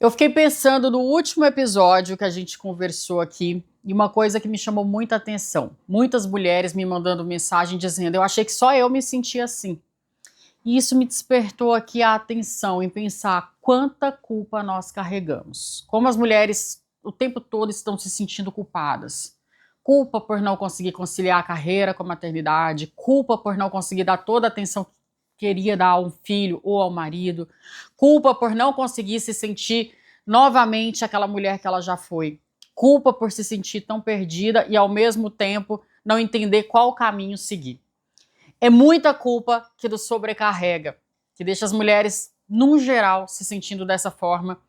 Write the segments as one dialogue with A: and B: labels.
A: Eu fiquei pensando no último episódio que a gente conversou aqui e uma coisa que me chamou muita atenção. Muitas mulheres me mandando mensagem dizendo: eu achei que só eu me sentia assim. E isso me despertou aqui a atenção em pensar quanta culpa nós carregamos. Como as mulheres o tempo todo estão se sentindo culpadas. Culpa por não conseguir conciliar a carreira com a maternidade, culpa por não conseguir dar toda a atenção que queria dar a um filho ou ao marido, culpa por não conseguir se sentir novamente aquela mulher que ela já foi, culpa por se sentir tão perdida e ao mesmo tempo não entender qual caminho seguir. É muita culpa que nos sobrecarrega, que deixa as mulheres, num geral, se sentindo dessa forma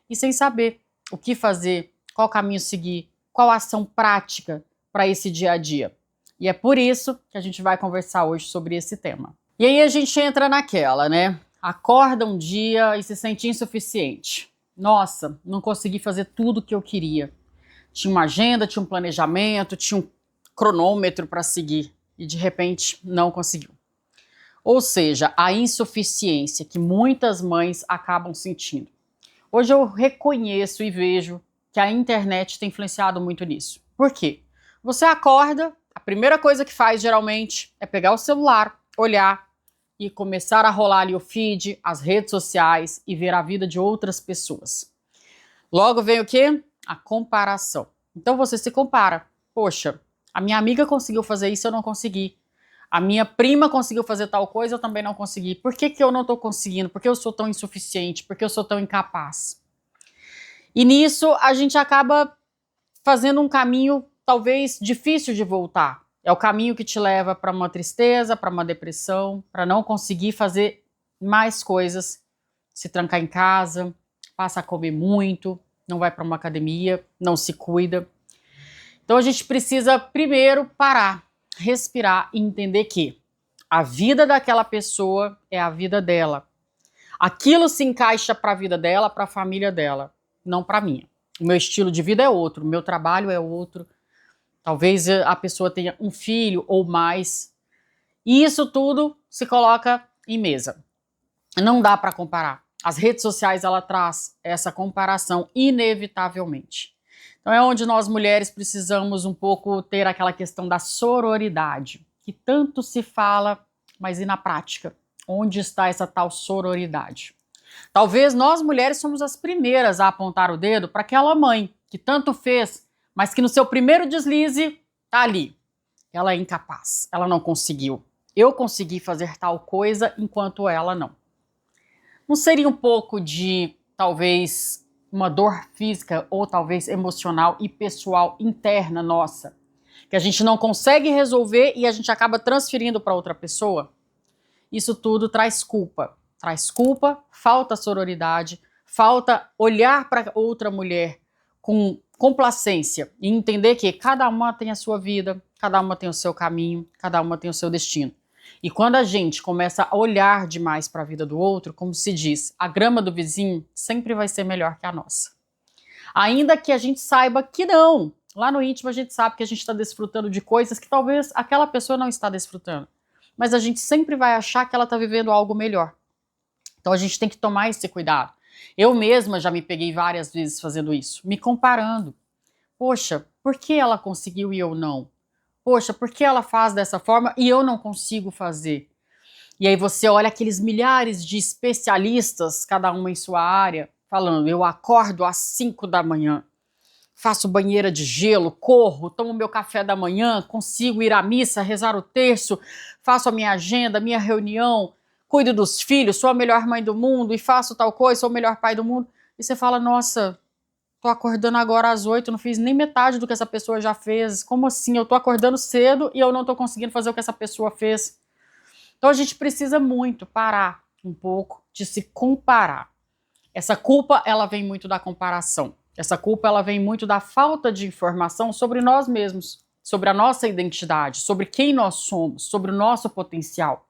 A: e sem saber o que fazer, qual caminho seguir, qual ação prática para esse dia a dia. E é por isso que a gente vai conversar hoje sobre esse tema. E aí a gente entra naquela, né? Acorda um dia e se sente insuficiente. Nossa, não consegui fazer tudo o que eu queria. Tinha uma agenda, tinha um planejamento, tinha um cronômetro para seguir e de repente não conseguiu. Ou seja, a insuficiência que muitas mães acabam sentindo. Hoje eu reconheço e vejo que a internet tem influenciado muito nisso. Por quê? Você acorda, a primeira coisa que faz geralmente é pegar o celular, olhar e começar a rolar ali o feed, as redes sociais e ver a vida de outras pessoas. Logo vem o quê? A comparação. Então você se compara. Poxa, a minha amiga conseguiu fazer isso, eu não consegui. A minha prima conseguiu fazer tal coisa, eu também não consegui. Por que eu não estou conseguindo? Por que eu sou tão insuficiente? Por que eu sou tão incapaz? E nisso a gente acaba fazendo um caminho talvez difícil de voltar. É o caminho que te leva para uma tristeza, para uma depressão, para não conseguir fazer mais coisas, se trancar em casa, passa a comer muito, não vai para uma academia, não se cuida. Então a gente precisa primeiro parar, respirar e entender que a vida daquela pessoa é a vida dela. Aquilo se encaixa para a vida dela, para a família dela, não para a minha. O meu estilo de vida é outro, o meu trabalho é outro. Talvez a pessoa tenha um filho ou mais. E isso tudo se coloca em mesa. Não dá para comparar. As redes sociais, ela traz essa comparação inevitavelmente. Então é onde nós mulheres precisamos um pouco ter aquela questão da sororidade, que tanto se fala, mas e na prática? Onde está essa tal sororidade? Talvez nós mulheres somos as primeiras a apontar o dedo para aquela mãe que tanto fez, mas que no seu primeiro deslize tá ali. Ela é incapaz, ela não conseguiu. Eu consegui fazer tal coisa enquanto ela não. Não seria um pouco de, talvez, uma dor física ou talvez emocional e pessoal interna nossa, que a gente não consegue resolver e a gente acaba transferindo para outra pessoa? Isso tudo traz culpa. Traz culpa, falta sororidade, falta olhar para outra mulher com complacência e entender que cada uma tem a sua vida, cada uma tem o seu caminho, cada uma tem o seu destino. E quando a gente começa a olhar demais para a vida do outro, como se diz, a grama do vizinho sempre vai ser melhor que a nossa. Ainda que a gente saiba que não. Lá no íntimo a gente sabe que a gente está desfrutando de coisas que talvez aquela pessoa não está desfrutando. Mas a gente sempre vai achar que ela está vivendo algo melhor. Então a gente tem que tomar esse cuidado. Eu mesma já me peguei várias vezes fazendo isso, me comparando. Poxa, por que ela conseguiu e eu não? Poxa, por que ela faz dessa forma e eu não consigo fazer? E aí você olha aqueles milhares de especialistas, cada uma em sua área, falando: eu acordo às 5 da manhã, faço banheira de gelo, corro, tomo meu café da manhã, consigo ir à missa, rezar o terço, faço a minha agenda, minha reunião, cuido dos filhos, sou a melhor mãe do mundo e faço tal coisa, sou o melhor pai do mundo. E você fala: nossa, tô acordando agora às 8, não fiz nem metade do que essa pessoa já fez. Como assim? Eu tô acordando cedo e eu não tô conseguindo fazer o que essa pessoa fez. Então a gente precisa muito parar um pouco de se comparar. Essa culpa, ela vem muito da comparação. Essa culpa, ela vem muito da falta de informação sobre nós mesmos, sobre a nossa identidade, sobre quem nós somos, sobre o nosso potencial.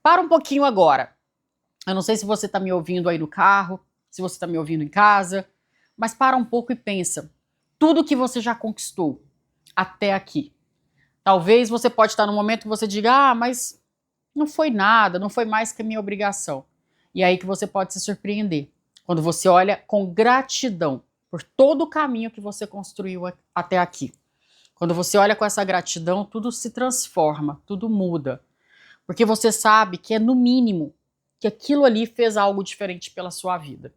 A: Para um pouquinho agora. Eu não sei se você está me ouvindo aí no carro, se você está me ouvindo em casa, mas para um pouco e pensa. Tudo que você já conquistou até aqui. Talvez você pode estar num momento que você diga: mas não foi nada, não foi mais que a minha obrigação. E aí que você pode se surpreender. Quando você olha com gratidão por todo o caminho que você construiu até aqui. Quando você olha com essa gratidão, tudo se transforma, tudo muda. Porque você sabe que é no mínimo que aquilo ali fez algo diferente pela sua vida.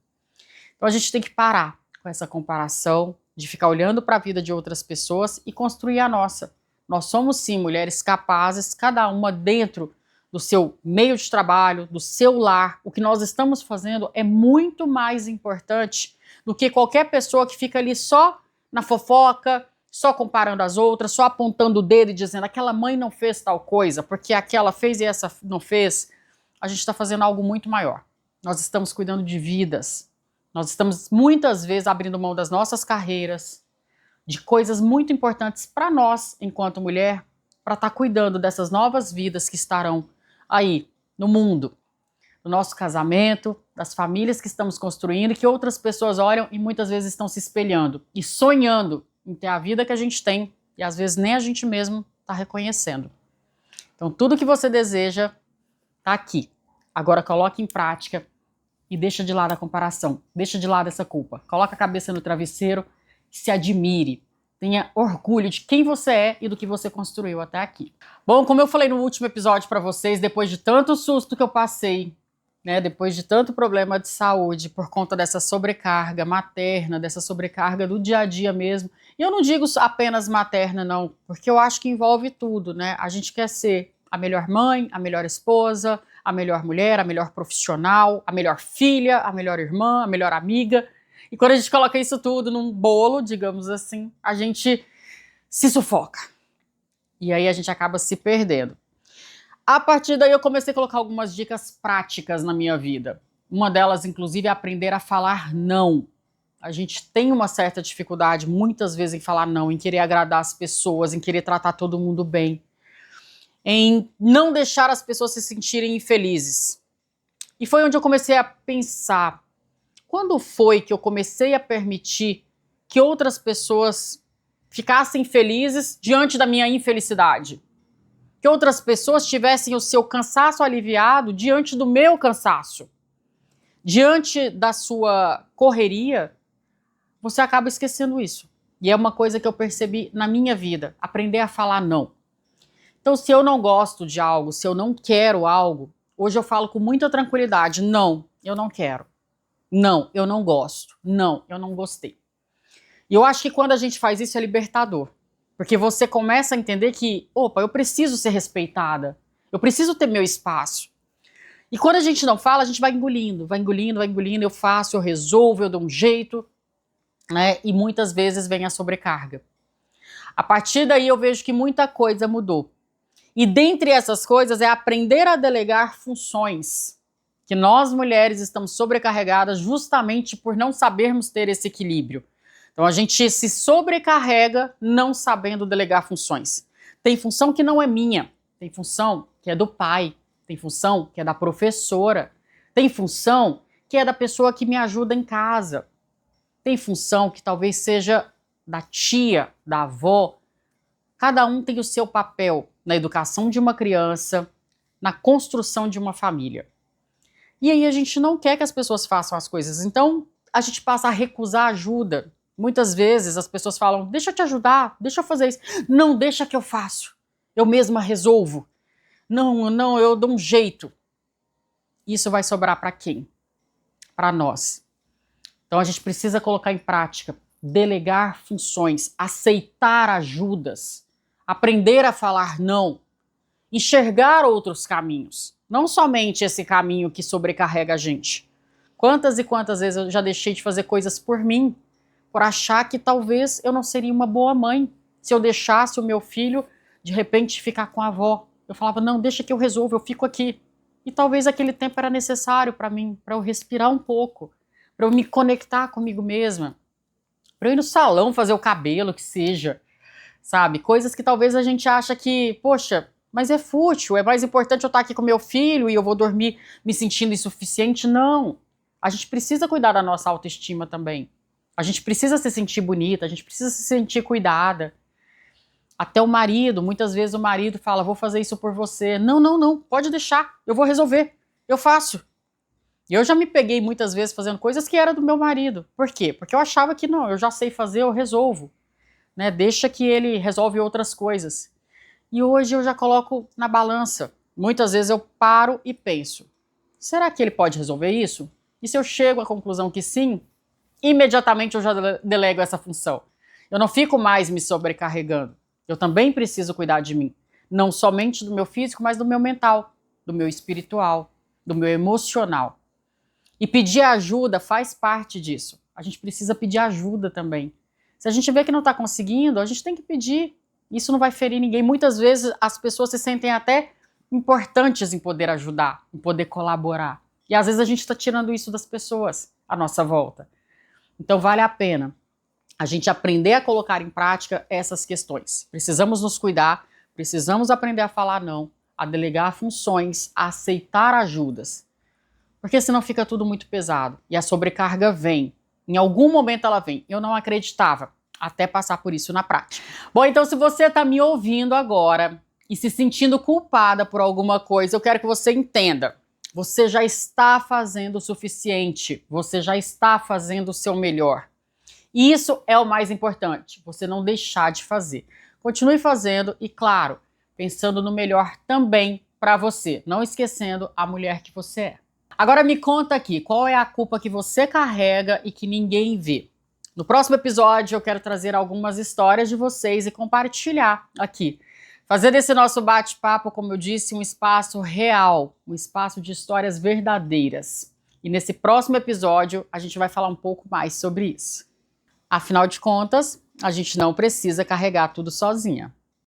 A: Então a gente tem que parar com essa comparação, de ficar olhando para a vida de outras pessoas e construir a nossa. Nós somos sim mulheres capazes, cada uma dentro do seu meio de trabalho, do seu lar. O que nós estamos fazendo é muito mais importante do que qualquer pessoa que fica ali só na fofoca, só comparando as outras, só apontando o dedo e dizendo aquela mãe não fez tal coisa, porque aquela fez e essa não fez. A gente está fazendo algo muito maior. Nós estamos cuidando de vidas. Nós estamos muitas vezes abrindo mão das nossas carreiras, de coisas muito importantes para nós, enquanto mulher, para estar cuidando dessas novas vidas que estarão aí no mundo, do nosso casamento, das famílias que estamos construindo e que outras pessoas olham e muitas vezes estão se espelhando e sonhando em ter a vida que a gente tem e às vezes nem a gente mesmo está reconhecendo. Então tudo que você deseja está aqui. Agora coloque em prática e deixa de lado a comparação, deixa de lado essa culpa. Coloca a cabeça no travesseiro e se admire. Tenha orgulho de quem você é e do que você construiu até aqui. Bom, como eu falei no último episódio para vocês, depois de tanto susto que eu passei, né, depois de tanto problema de saúde por conta dessa sobrecarga materna, dessa sobrecarga do dia a dia mesmo, e eu não digo apenas materna não, porque eu acho que envolve tudo, né? A gente quer ser a melhor mãe, a melhor esposa, a melhor mulher, a melhor profissional, a melhor filha, a melhor irmã, a melhor amiga. E quando a gente coloca isso tudo num bolo, digamos assim, a gente se sufoca. E aí a gente acaba se perdendo. A partir daí eu comecei a colocar algumas dicas práticas na minha vida. Uma delas, inclusive, é aprender a falar não. A gente tem uma certa dificuldade, muitas vezes, em falar não, em querer agradar as pessoas, em querer tratar todo mundo bem, em não deixar as pessoas se sentirem infelizes. E foi onde eu comecei a pensar, quando foi que eu comecei a permitir que outras pessoas ficassem felizes diante da minha infelicidade? Que outras pessoas tivessem o seu cansaço aliviado diante do meu cansaço? Diante da sua correria, você acaba esquecendo isso. E é uma coisa que eu percebi na minha vida, aprender a falar não. Então, se eu não gosto de algo, se eu não quero algo, hoje eu falo com muita tranquilidade, não, eu não quero. Não, eu não gosto. Não, eu não gostei. E eu acho que quando a gente faz isso é libertador. Porque você começa a entender que, opa, eu preciso ser respeitada. Eu preciso ter meu espaço. E quando a gente não fala, a gente vai engolindo, vai engolindo, vai engolindo. Eu faço, eu resolvo, eu dou um jeito, né? E muitas vezes vem a sobrecarga. A partir daí eu vejo que muita coisa mudou. E dentre essas coisas é aprender a delegar funções. Que nós mulheres estamos sobrecarregadas justamente por não sabermos ter esse equilíbrio. Então a gente se sobrecarrega não sabendo delegar funções. Tem função que não é minha, tem função que é do pai, tem função que é da professora, tem função que é da pessoa que me ajuda em casa, tem função que talvez seja da tia, da avó. Cada um tem o seu papel na educação de uma criança, na construção de uma família. E aí a gente não quer que as pessoas façam as coisas, então a gente passa a recusar ajuda. Muitas vezes as pessoas falam, deixa eu te ajudar, deixa eu fazer isso. Não, deixa que eu faço, eu mesma resolvo. Não, eu dou um jeito. Isso vai sobrar para quem? Para nós. Então a gente precisa colocar em prática, delegar funções, aceitar ajudas, aprender a falar não, enxergar outros caminhos. Não somente esse caminho que sobrecarrega a gente. Quantas e quantas vezes eu já deixei de fazer coisas por mim, por achar que talvez eu não seria uma boa mãe, se eu deixasse o meu filho, de repente, ficar com a avó. Eu falava, não, deixa que eu resolvo, eu fico aqui. E talvez aquele tempo era necessário para mim, para eu respirar um pouco, para eu me conectar comigo mesma, para eu ir no salão fazer o cabelo, que seja, sabe? Coisas que talvez a gente acha que, poxa, mas é fútil, é mais importante eu estar aqui com meu filho e eu vou dormir me sentindo insuficiente. Não, a gente precisa cuidar da nossa autoestima também. A gente precisa se sentir bonita, a gente precisa se sentir cuidada. Até o marido, muitas vezes o marido fala, vou fazer isso por você. Não, pode deixar, eu vou resolver, eu faço. Eu já me peguei muitas vezes fazendo coisas que era do meu marido. Por quê? Porque eu achava que não, eu já sei fazer, eu resolvo. Né? Deixa que ele resolve outras coisas. E hoje eu já coloco na balança. Muitas vezes eu paro e penso, será que ele pode resolver isso? E se eu chego à conclusão que sim, imediatamente eu já delego essa função. Eu não fico mais me sobrecarregando. Eu também preciso cuidar de mim. Não somente do meu físico, mas do meu mental, do meu espiritual, do meu emocional. E pedir ajuda faz parte disso. A gente precisa pedir ajuda também. Se a gente vê que não está conseguindo, a gente tem que pedir. Isso não vai ferir ninguém. Muitas vezes as pessoas se sentem até importantes em poder ajudar, em poder colaborar. E às vezes a gente está tirando isso das pessoas à nossa volta. Então vale a pena a gente aprender a colocar em prática essas questões. Precisamos nos cuidar, precisamos aprender a falar não, a delegar funções, a aceitar ajudas. Porque senão fica tudo muito pesado. E a sobrecarga vem. Em algum momento ela vem. Eu não acreditava, até passar por isso na prática. Bom, então se você está me ouvindo agora e se sentindo culpada por alguma coisa, eu quero que você entenda. Você já está fazendo o suficiente. Você já está fazendo o seu melhor. E isso é o mais importante, você não deixar de fazer. Continue fazendo e, claro, pensando no melhor também para você, não esquecendo a mulher que você é. Agora me conta aqui, qual é a culpa que você carrega e que ninguém vê? No próximo episódio eu quero trazer algumas histórias de vocês e compartilhar aqui. Fazer desse nosso bate-papo, como eu disse, um espaço real, um espaço de histórias verdadeiras. E nesse próximo episódio a gente vai falar um pouco mais sobre isso. Afinal de contas, a gente não precisa carregar tudo sozinha.